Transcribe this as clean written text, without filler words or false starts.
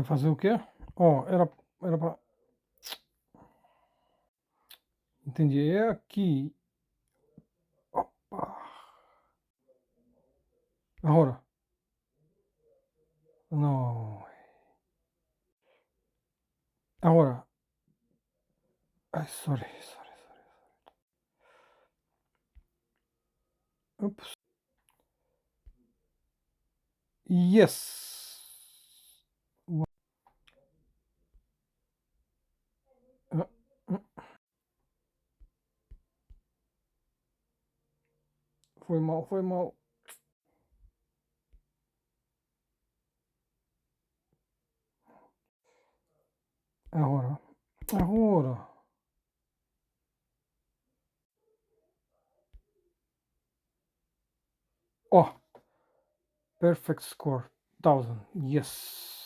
Fazer o quê? Ó, era pra. Entendi. É aqui. Opa. Agora. Não. Agora. Ai, sorry. Ups. Yes. Ah, Foi mal, foi mal. Agora. Agora. Ó. Perfect score. 1000. Yes.